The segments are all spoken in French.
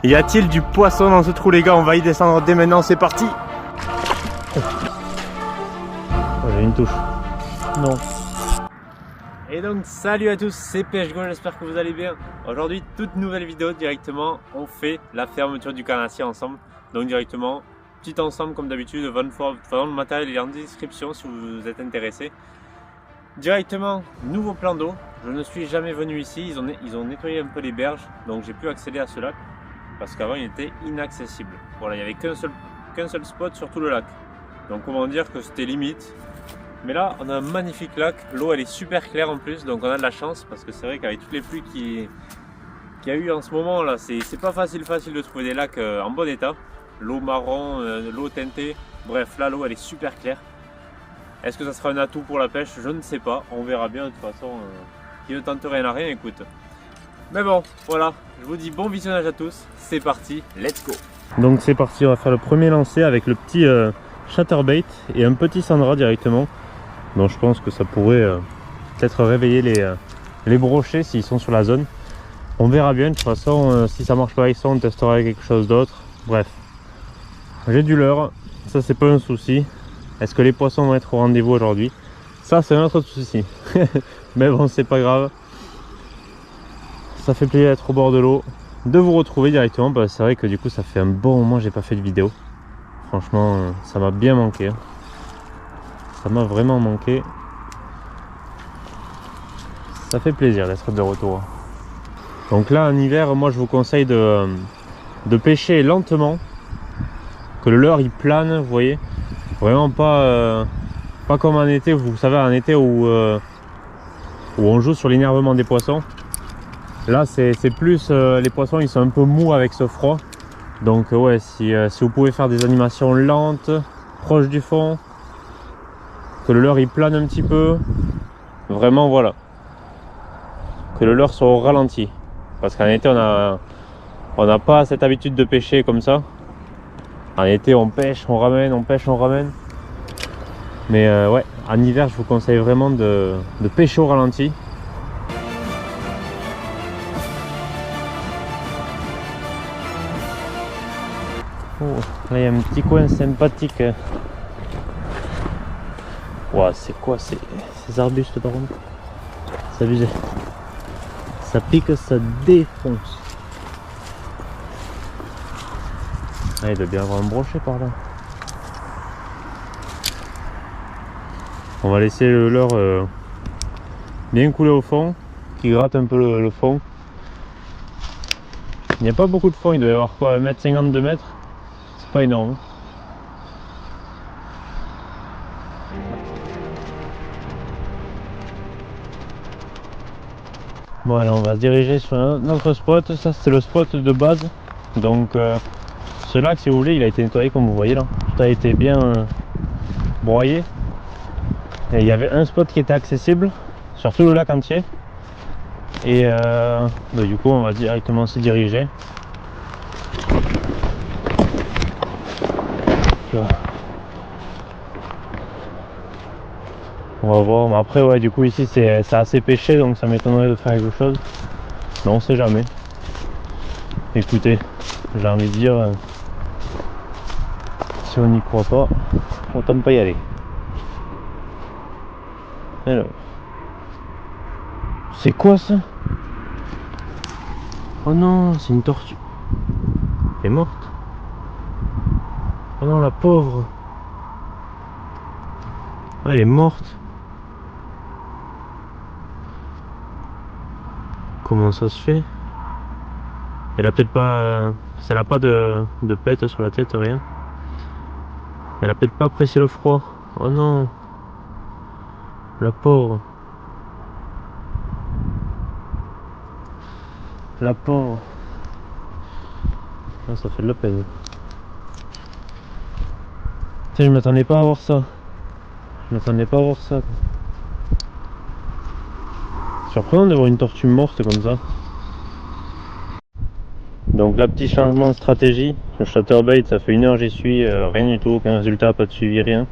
Y a-t-il du poisson dans ce trou les gars? On va y descendre dès maintenant, c'est parti. Oh, j'ai une touche. Non. Et donc salut à tous, c'est PHGO, j'espère que vous allez bien. Aujourd'hui toute nouvelle vidéo directement, on fait la fermeture du carnassier ensemble. Donc directement, petit ensemble comme d'habitude, le matériel est en description si vous êtes intéressé. Directement, nouveau plan d'eau, je ne suis jamais venu ici, ils ont nettoyé un peu les berges, donc j'ai pu accéder à ce lac. Parce qu'avant il était inaccessible. Voilà, il n'y avait qu'un seul spot sur tout le lac. Donc comment dire que c'était limite. Mais là on a un magnifique lac, l'eau elle est super claire en plus, donc on a de la chance parce que c'est vrai qu'avec toutes les pluies qu'il y a eu en ce moment là, c'est pas facile de trouver des lacs en bon état. L'eau marron, l'eau teintée, bref là l'eau elle est super claire. Est-ce que ça sera un atout pour la pêche? Je ne sais pas, on verra bien de toute façon. Qui ne tente rien à rien, écoute. Mais bon, voilà, je vous dis bon visionnage à tous, c'est parti, let's go. Donc c'est parti, on va faire le premier lancer avec le petit chatterbait et un petit sandra directement. Donc je pense que ça pourrait peut-être réveiller les brochets s'ils sont sur la zone. On verra bien, de toute façon, si ça marche pas avec ça, on testera avec quelque chose d'autre. Bref, j'ai du leurre, ça c'est pas un souci. Est-ce que les poissons vont être au rendez-vous aujourd'hui? Ça c'est un autre souci. Mais bon, c'est pas grave. Ça fait plaisir d'être au bord de l'eau, de vous retrouver directement. Bah, c'est vrai que du coup ça fait un bon moment que j'ai pas fait de vidéo. Franchement ça m'a bien manqué. Ça m'a vraiment manqué. Ça fait plaisir d'être de retour. Donc là en hiver, moi je vous conseille de pêcher lentement. Que le leurre il plane, vous voyez. Vraiment pas comme en été, vous savez en été où on joue sur l'énervement des poissons. Là c'est plus les poissons ils sont un peu mous avec ce froid. Donc ouais, si vous pouvez faire des animations lentes, proches du fond, que le leurre il plane un petit peu, vraiment voilà. Que le leurre soit au ralenti. Parce qu'en été on n'a pas cette habitude de pêcher comme ça. En été on pêche, on ramène, on pêche, on ramène. Mais ouais, en hiver je vous conseille vraiment de pêcher au ralenti. Oh, là il y a un petit coin sympathique. Wow, c'est quoi ces arbustes par contre? C'est abusé. Ça pique, ça défonce. Ah, il doit bien avoir un brochet par là. On va laisser le leurre bien couler au fond, qui gratte un peu le fond. Il n'y a pas beaucoup de fond, il doit y avoir quoi, 1,50 m, 2 mètres. C'est pas énorme. Bon alors on va se diriger sur notre spot. Ça c'est le spot de base. Donc ce lac si vous voulez il a été nettoyé comme vous voyez là. Tout a été bien broyé. Et il y avait un spot qui était accessible sur tout le lac entier. Et bah, du coup on va directement se diriger. On va voir, mais après ouais du coup ici c'est assez pêché donc ça m'étonnerait de faire quelque chose. Mais on sait jamais. Écoutez, j'ai envie de dire si on n'y croit pas, autant ne pas y aller. Alors, c'est quoi ça? Oh non, c'est une tortue. Elle est morte. Oh non, la pauvre. Oh, elle est morte. Comment ça se fait? Elle a peut-être pas... elle a pas de pète sur la tête, rien. Elle a peut-être pas apprécié le froid. Oh non. La pauvre. La pauvre. Ah, ça fait de la peine. Tiens, je m'attendais pas à voir ça. Je m'attendais pas à voir ça. Surprenant de voir une tortue morte comme ça. Donc là, petit changement de stratégie. Le chatterbait, ça fait 1 heure j'y suis, rien du tout, aucun résultat, pas de suivi, rien.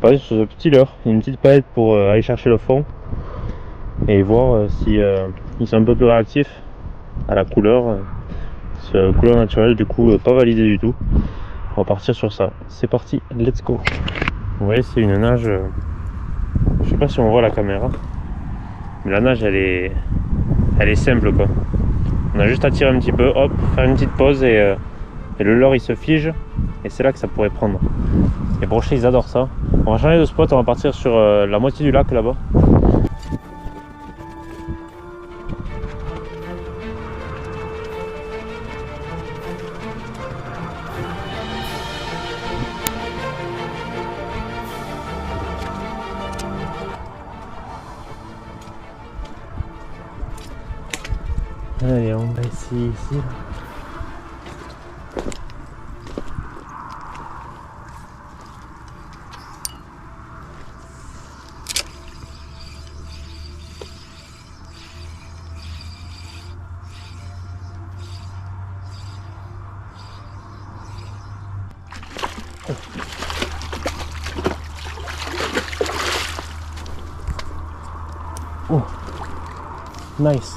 Pareil sur ce petit leurre, une petite palette pour aller chercher le fond et voir si ils sont un peu plus réactifs à la couleur. C'est couleur naturelle, du coup pas validé du tout. On va partir sur ça. C'est parti, let's go. Vous voyez, c'est une nage. Je sais pas si on voit la caméra, mais la nage elle est simple quoi. On a juste à tirer un petit peu, hop, faire une petite pause et le leurre il se fige et c'est là que ça pourrait prendre. Les brochets ils adorent ça. On va changer de spot, on va partir sur la moitié du lac là-bas. Allez, on va essayer ici. Là. Oh, nice.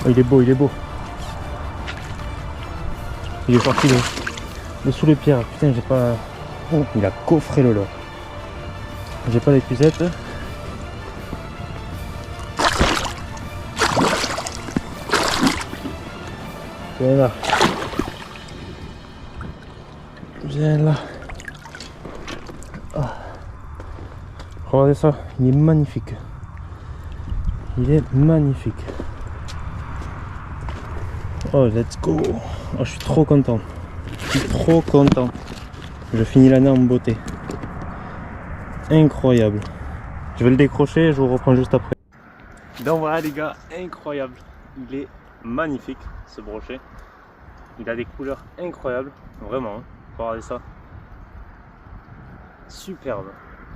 Oh, il est beau, il est beau. Il est parti de sous les pierres. Putain, j'ai pas. Oh, il a coffré le leurre. J'ai pas l'épuisette. Viens là. Viens là. Ah. Regardez ça, il est magnifique. Il est magnifique. Oh, let's go. Oh, je suis trop content. Je suis trop content. Je finis l'année en beauté. Incroyable. Je vais le décrocher et je vous reprends juste après. Donc voilà les gars, incroyable. Il est magnifique ce brochet. Il a des couleurs incroyables. Vraiment, hein. Regardez ça. Superbe.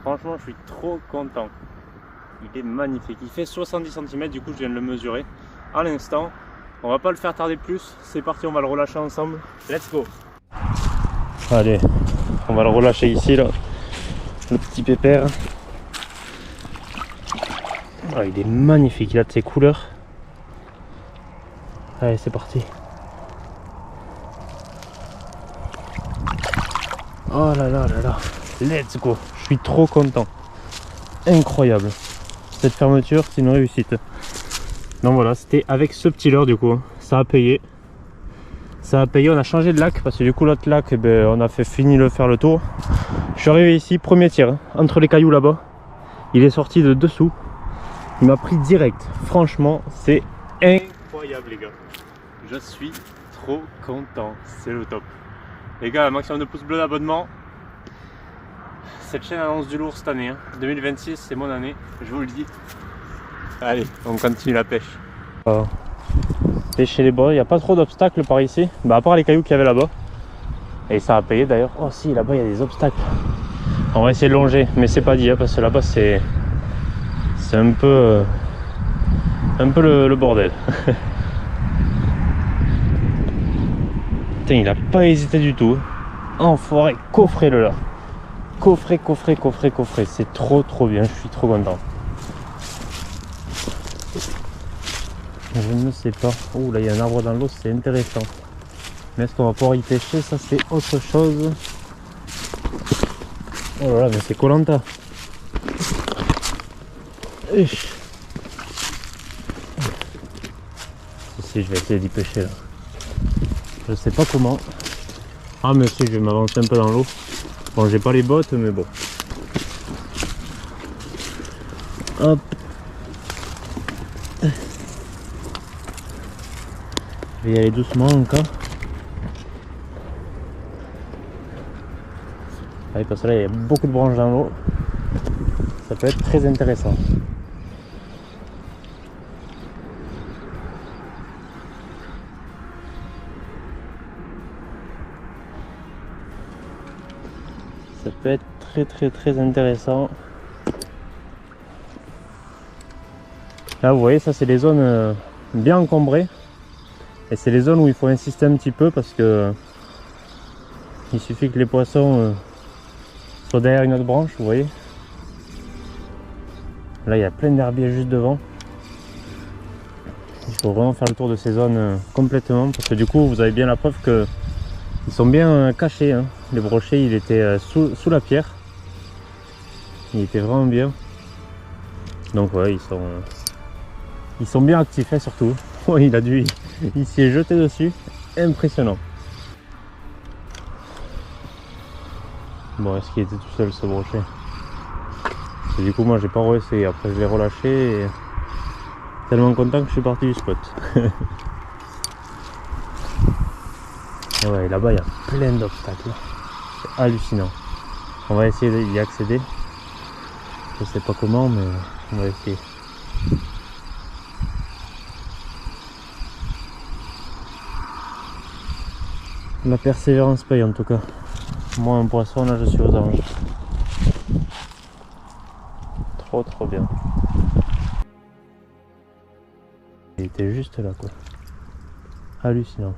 Franchement, je suis trop content. Il est magnifique. Il fait 70 cm, du coup je viens de le mesurer à l'instant. On va pas le faire tarder plus, c'est parti, on va le relâcher ensemble. Let's go. Allez, on va le relâcher ici là. Le petit pépère. Oh, il est magnifique, il a de ses couleurs. Allez, c'est parti. Oh là là là là. Let's go. Je suis trop content. Incroyable. Cette fermeture, c'est une réussite. Donc voilà, c'était avec ce petit leurre du coup, ça a payé. Ça a payé, on a changé de lac parce que du coup l'autre lac, eh ben, on a fait fini de faire le tour. Je suis arrivé ici, premier tir, hein, entre les cailloux là-bas. Il est sorti de dessous. Il m'a pris direct. Franchement, c'est incroyable les gars. Je suis trop content, c'est le top. Les gars, un maximum de pouces bleus d'abonnement. Cette chaîne annonce du lourd cette année. Hein. 2026, c'est mon année, je vous le dis. Allez, on continue la pêche. Pêcher les bords, il n'y a pas trop d'obstacles par ici, bah, à part les cailloux qu'il y avait là-bas. Et ça a payé d'ailleurs. Oh si, là-bas il y a des obstacles. On va essayer de longer, mais c'est pas dit, hein, parce que là-bas c'est un peu le bordel. Putain, il a pas hésité du tout. Enfoiré, coffré le là. Coffré. C'est trop bien, je suis trop content. Je ne sais pas. Oh là, il y a un arbre dans l'eau, c'est intéressant. Mais est-ce qu'on va pouvoir y pêcher? Ça, c'est autre chose. Oh là là, mais c'est Koh-Lanta. Si, je vais essayer d'y pêcher là. Je sais pas comment. Ah, mais si, je vais m'avancer un peu dans l'eau. Bon, j'ai pas les bottes, mais bon. Hop. Je vais y aller doucement encore. Ah oui, parce que là il y a beaucoup de branches dans l'eau. Ça peut être très intéressant. Ça peut être très intéressant. Là vous voyez, ça c'est les zones bien encombrées. Et c'est les zones où il faut insister un petit peu parce que il suffit que les poissons soient derrière une autre branche, vous voyez. Là il y a plein d'herbiers juste devant. Il faut vraiment faire le tour de ces zones complètement parce que du coup vous avez bien la preuve que ils sont bien cachés. Hein. Les brochets il était sous la pierre. Il était vraiment bien. Donc ouais ils sont bien actifs hein, surtout. Ouais, il s'y est jeté dessus. Impressionnant. Bon, est-ce qu'il était tout seul ce brochet? Et du coup moi j'ai pas réessayé. Après je l'ai relâché et tellement content que je suis parti du spot. Et ouais, là-bas il y a plein d'obstacles. C'est hallucinant. On va essayer d'y accéder. Je sais pas comment mais on va essayer. La persévérance paye en tout cas. Moi un poisson là je suis aux anges. Trop bien. Il était juste là quoi. Hallucinant.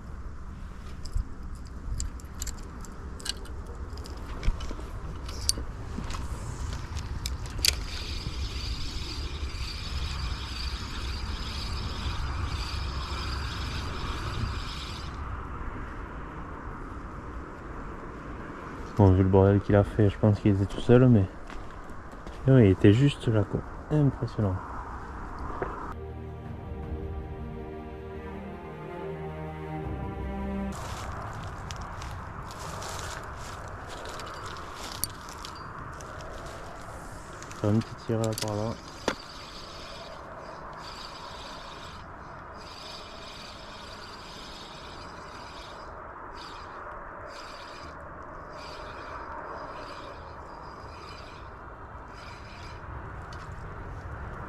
Bon, vu le bordel qu'il a fait, je pense qu'il était tout seul, mais non, il était juste là quoi. Impressionnant. Faire un petit tir là par là.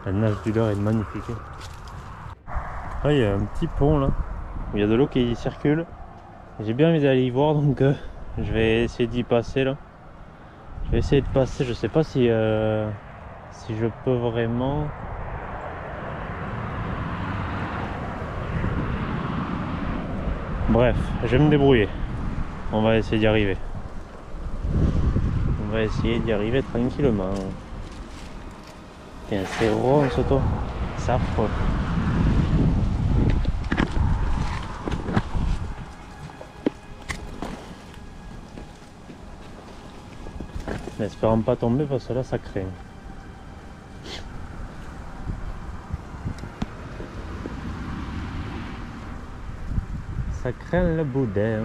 La nage du leurre est magnifique. Ah, il y a un petit pont là, où il y a de l'eau qui circule. J'ai bien envie d'aller y voir donc je vais essayer d'y passer là. Je vais essayer de passer, je sais pas si je peux vraiment. Bref, je vais me débrouiller. On va essayer d'y arriver. On va essayer d'y arriver tranquillement. Tiens, c'est rond ce toit. C'est affreux. N'espérons pas tomber parce que là ça craint. Ça craint le boudin.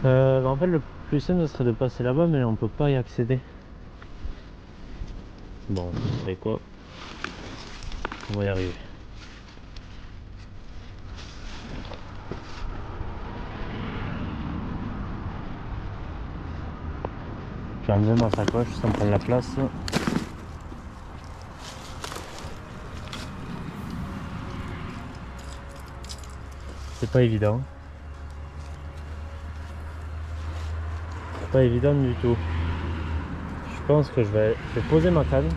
En fait le plus simple ce serait de passer là-bas mais on peut pas y accéder. Bon, vous savez quoi? On va y arriver. Je vais enlever ma sacoche sans prendre la place. C'est pas évident. C'est pas évident du tout. Je pense que je vais poser ma canne.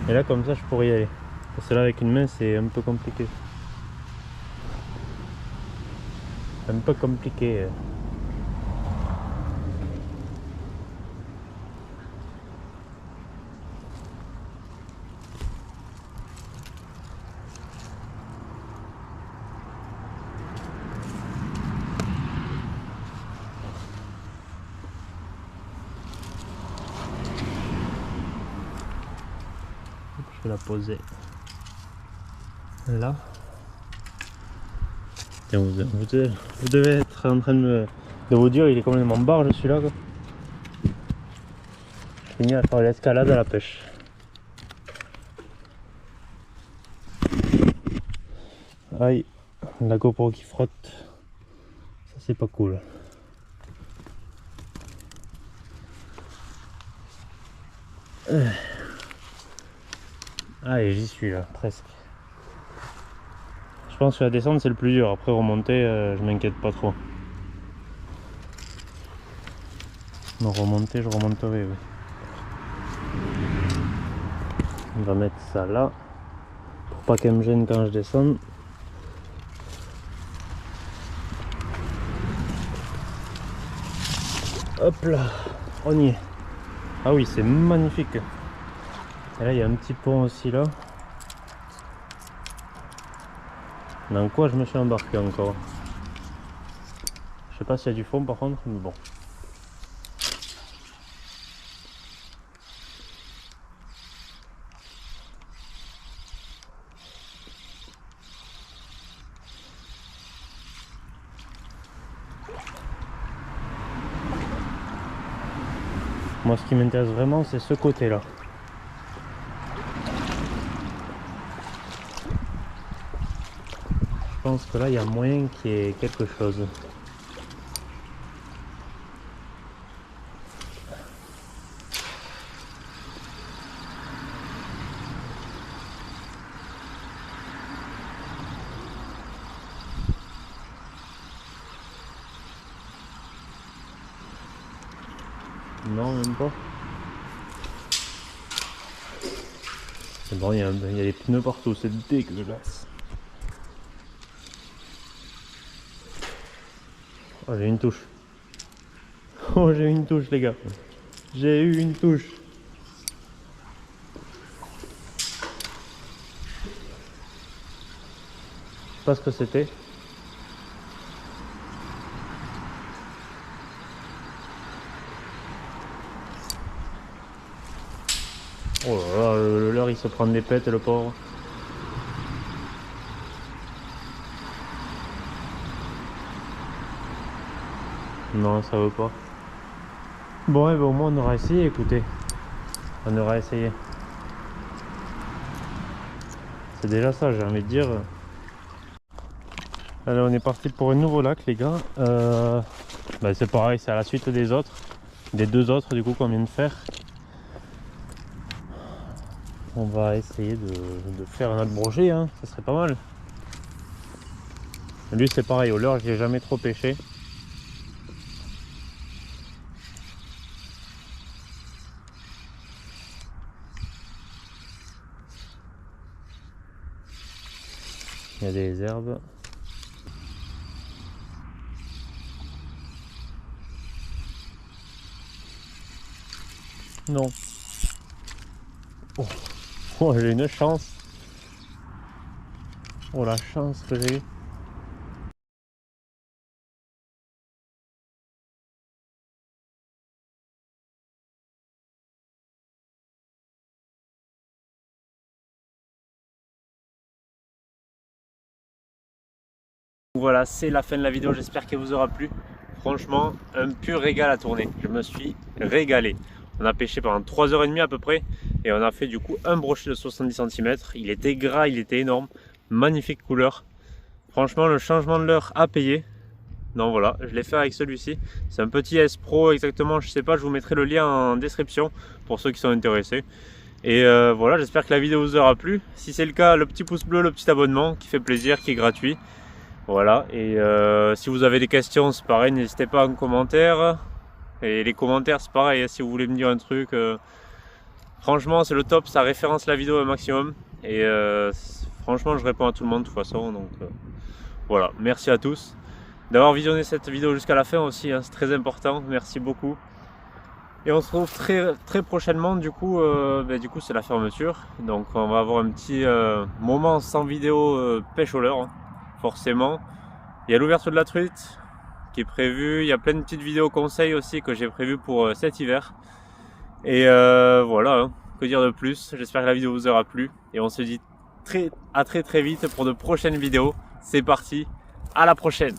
Et là comme ça je pourrais y aller. Parce que là avec une main c'est un peu compliqué. Un peu compliqué. Je vais la poser là. Tiens, vous devez être en train de vous dire il est complètement barge celui-là quoi. Je finis à faire l'escalade à la pêche. Aïe, la GoPro qui frotte. Ça c'est pas cool. Allez, j'y suis là, presque. Je pense que la descente c'est le plus dur. Après remonter, je m'inquiète pas trop. Non, remonter, je remonterai. Oui. On va mettre ça là pour pas qu'elle me gêne quand je descends. Hop là, on y est. Ah oui, c'est magnifique. Et là, il y a un petit pont aussi là. Dans quoi je me suis embarqué encore? Je sais pas s'il y a du fond par contre, mais bon. Moi, ce qui m'intéresse vraiment, c'est ce côté-là. Je pense que là, il y a moyen qu'il y ait quelque chose. Non, même pas. C'est bon, il y a des pneus partout, c'est dégueulasse. Oh, j'ai une touche. Oh, j'ai eu une touche, les gars. J'ai eu une touche. Je sais pas ce que c'était. Oh là là, le leurre il se prend des pètes, le pauvre. Non, ça veut pas. Bon, et ben, au moins on aura essayé, écoutez. On aura essayé. C'est déjà ça, j'ai envie de dire. Alors on est parti pour un nouveau lac, les gars. Ben, c'est pareil, c'est à la suite des autres. Des deux autres du coup qu'on vient de faire. On va essayer de faire un autre brochet, hein. Ça serait pas mal. Lui c'est pareil, au leurre je l'ai jamais trop pêché. Il y a des herbes. Non. Oh, oh j'ai une chance. Oh la chance que j'ai eue. Voilà, c'est la fin de la vidéo, j'espère qu'elle vous aura plu. Franchement, un pur régal à tourner. Je me suis régalé. On a pêché pendant 3h30 à peu près et on a fait du coup un brochet de 70 cm. Il était gras, il était énorme, magnifique couleur. Franchement, le changement de leurre a payé. Donc voilà, je l'ai fait avec celui-ci. C'est un petit S Pro exactement, je sais pas, je vous mettrai le lien en description pour ceux qui sont intéressés. Et voilà, j'espère que la vidéo vous aura plu. Si c'est le cas, le petit pouce bleu, le petit abonnement qui fait plaisir, qui est gratuit. Voilà, et si vous avez des questions, c'est pareil, n'hésitez pas en commentaire. Et les commentaires, c'est pareil, si vous voulez me dire un truc, franchement, c'est le top, ça référence la vidéo au maximum. Et franchement, je réponds à tout le monde de toute façon. Donc voilà, merci à tous d'avoir visionné cette vidéo jusqu'à la fin aussi, hein, c'est très important, merci beaucoup. Et on se retrouve très prochainement, du coup c'est la fermeture. Donc on va avoir un petit moment sans vidéo pêche au leurre. Hein. Forcément, il y a l'ouverture de la truite qui est prévue, il y a plein de petites vidéos conseils aussi que j'ai prévues pour cet hiver. Et voilà, hein, que dire de plus, j'espère que la vidéo vous aura plu et on se dit à très vite pour de prochaines vidéos. C'est parti, à la prochaine.